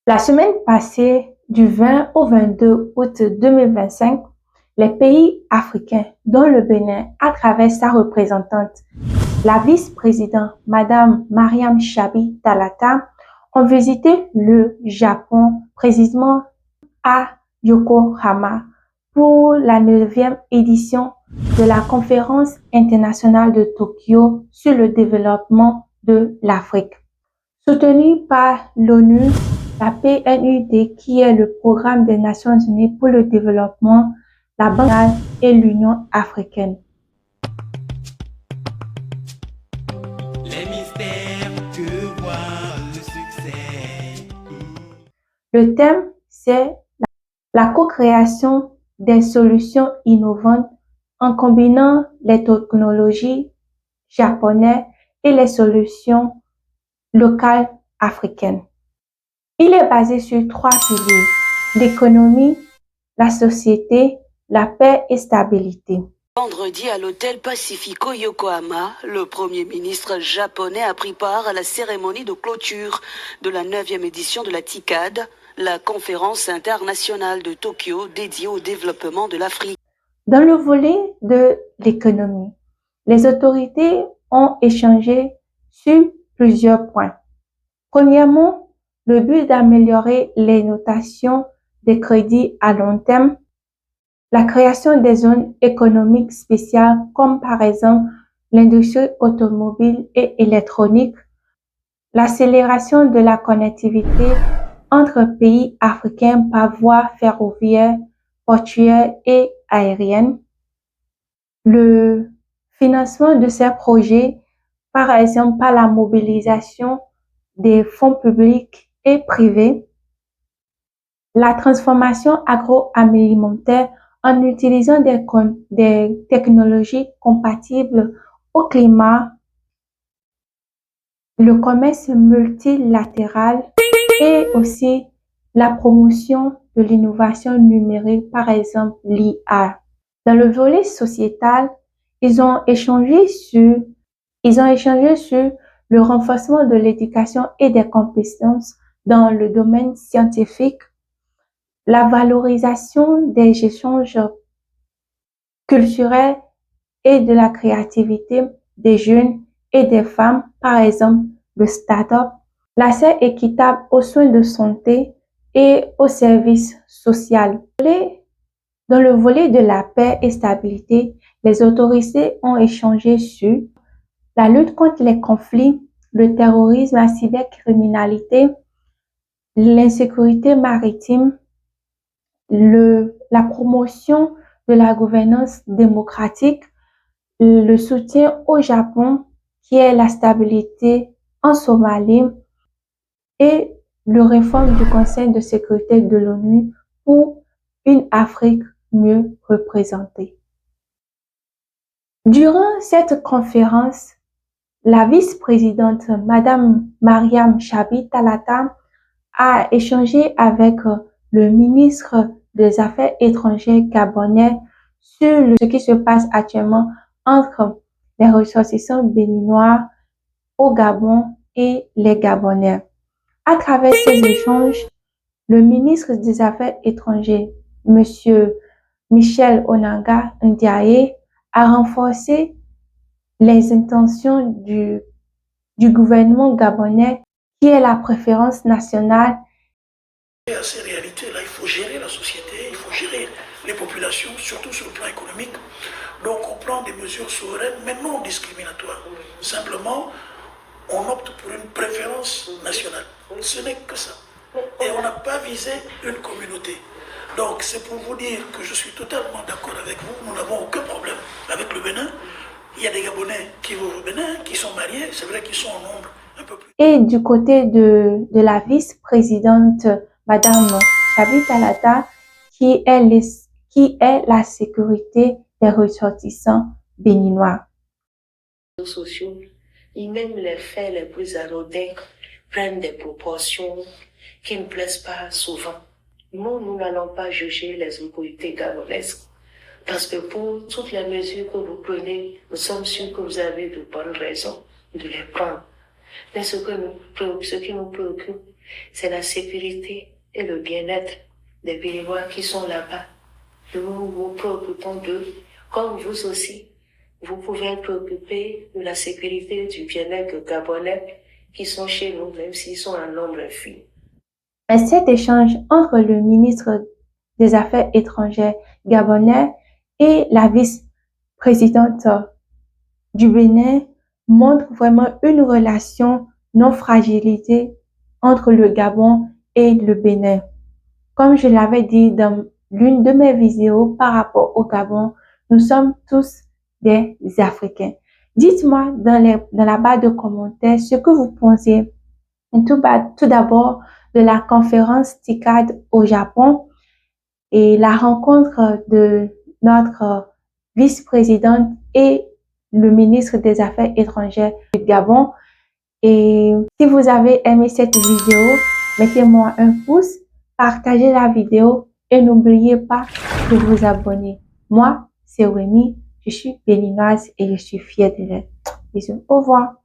La semaine passée, du 20 au 22 août 2025, les pays africains, dont le Bénin, à travers sa représentante, la vice-présidente Madame Mariam Chabi Talata, ont visité le Japon, précisément à Yokohama, pour la 9e édition de la Conférence internationale de Tokyo sur le développement de l'Afrique. Soutenue par l'ONU, la PNUD, qui est le Programme des Nations Unies pour le développement, la Banque mondiale et l'Union africaine. Les mystères que voit le succès. Le thème, c'est la co-création des solutions innovantes en combinant les technologies japonaises et les solutions locales africaines. Il est basé sur 3 piliers: l'économie, la société, la paix et stabilité. Vendredi, à l'hôtel Pacifico Yokohama, le Premier ministre japonais a pris part à la cérémonie de clôture de la 9e édition de la TICAD, la conférence internationale de Tokyo dédiée au développement de l'Afrique. Dans le volet de l'économie, les autorités ont échangé sur plusieurs points. Premièrement, le but d'améliorer les notations des crédits à long terme, la création des zones économiques spéciales comme par exemple l'industrie automobile et électronique, l'accélération de la connectivité entre pays africains par voie ferroviaire, portuaire et aérienne, le financement de ces projets, par exemple par la mobilisation des fonds publics et privés, la transformation agroalimentaire en utilisant des technologies compatibles au climat, le commerce multilatéral et aussi la promotion de l'innovation numérique, par exemple l'IA. Dans le volet sociétal, ils ont échangé sur le renforcement de l'éducation et des compétences dans le domaine scientifique, la valorisation des échanges culturels et de la créativité des jeunes et des femmes, par exemple le start-up, l'accès équitable aux soins de santé et aux services sociaux. Dans le volet de la paix et stabilité, les autorités ont échangé sur la lutte contre les conflits, le terrorisme, la cybercriminalité, l'insécurité maritime, la promotion de la gouvernance démocratique, le soutien au Japon, qui est la stabilité en Somalie, et le réforme du Conseil de sécurité de l'ONU pour une Afrique mieux représentée. Durant cette conférence, la vice-présidente Madame Mariam Chabi Talata a échangé avec le ministre des Affaires étrangères gabonais sur ce qui se passe actuellement entre les ressortissants béninois au Gabon et les Gabonais. À travers ces échanges, le ministre des Affaires étrangères, Monsieur Michel Onanga Ndiaye, a renforcé les intentions du gouvernement gabonais, qui est la préférence nationale. À ces réalités-là, il faut gérer la société, il faut gérer les populations, surtout sur le plan économique. Donc on prend des mesures souveraines, mais non discriminatoires. Simplement, on opte pour une préférence nationale. Ce n'est que ça. Et on n'a pas visé une communauté. Donc c'est pour vous dire que je suis totalement d'accord avec vous. Nous n'avons aucun problème avec le Bénin. Il y a des Gabonais qui vont au Bénin, qui sont mariés. C'est vrai qu'ils sont en nombre un peu plus. Et du côté de la vice-présidente Madame Chabi Talata, qui est la sécurité des ressortissants béninois. Les réseaux sociaux, et même les faits les plus anodins prennent des proportions qui ne plaisent pas souvent. Nous n'allons pas juger les autorités gabonaises, parce que pour toutes les mesures que vous prenez, nous sommes sûrs que vous avez de bonnes raisons de les prendre. Mais ce qui nous préoccupe, c'est la sécurité et le bien-être des Béninois qui sont là-bas. Nous nous préoccupons d'eux, comme vous aussi. Vous pouvez être préoccupés de la sécurité et du bien-être gabonais qui sont chez nous, même s'ils sont en nombre infime. Cet échange entre le ministre des Affaires étrangères gabonais et la vice-présidente du Bénin montre vraiment une relation non fragilisée entre le Gabon et le Bénin. Comme je l'avais dit dans l'une de mes vidéos par rapport au Gabon, nous sommes tous des Africains. Dites-moi dans la barre de commentaires ce que vous pensez tout d'abord de la conférence TICAD au Japon et la rencontre de notre vice-présidente et le ministre des Affaires étrangères du Gabon. Et si vous avez aimé cette vidéo, mettez-moi un pouce, partagez la vidéo et n'oubliez pas de vous abonner. Moi, c'est Wemi, je suis béninoise et je suis fière de l'être. Bisous, au revoir.